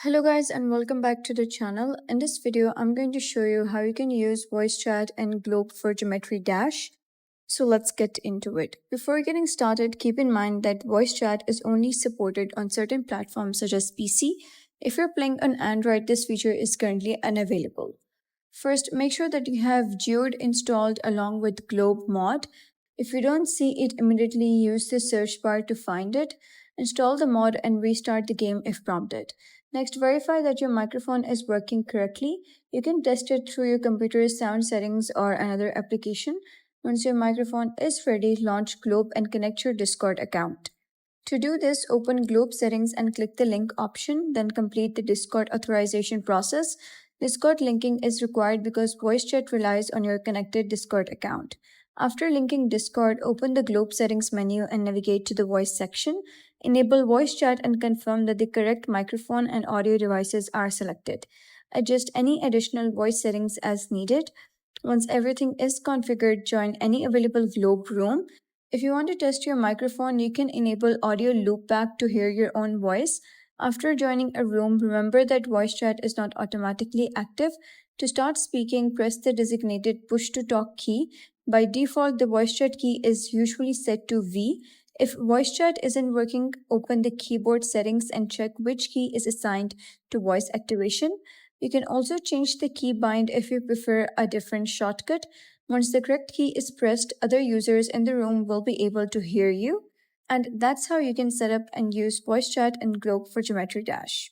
Hello guys and welcome back to the channel. In this video, I'm going to show you how you can use voice chat and Globe for Geometry Dash. So let's get into it. Before getting started, keep in mind that voice chat is only supported on certain platforms such as PC. If you're playing on Android, this feature is currently unavailable. First, make sure that you have Geode installed along with Globe mod. If you don't see it immediately, use the search bar to find it. Install the mod and restart the game if prompted. Next, verify that your microphone is working correctly. You can test it through your computer's sound settings or another application. Once your microphone is ready, launch Globe and connect your Discord account. To do this, open Globe settings and click the link option, then complete the Discord authorization process. Discord linking is required because voice chat relies on your connected Discord account. After linking Discord, open the Globe settings menu and navigate to the voice section. Enable voice chat and confirm that the correct microphone and audio devices are selected. Adjust any additional voice settings as needed. Once everything is configured, join any available Globe room. If you want to test your microphone, you can enable audio loopback to hear your own voice. After joining a room, remember that voice chat is not automatically active. To start speaking, press the designated push to talk key. By default, the voice chat key is usually set to V. If voice chat isn't working, open the keyboard settings and check which key is assigned to voice activation. You can also change the key bind if you prefer a different shortcut. Once the correct key is pressed, other users in the room will be able to hear you. And that's how you can set up and use voice chat and Globe for Geometry Dash.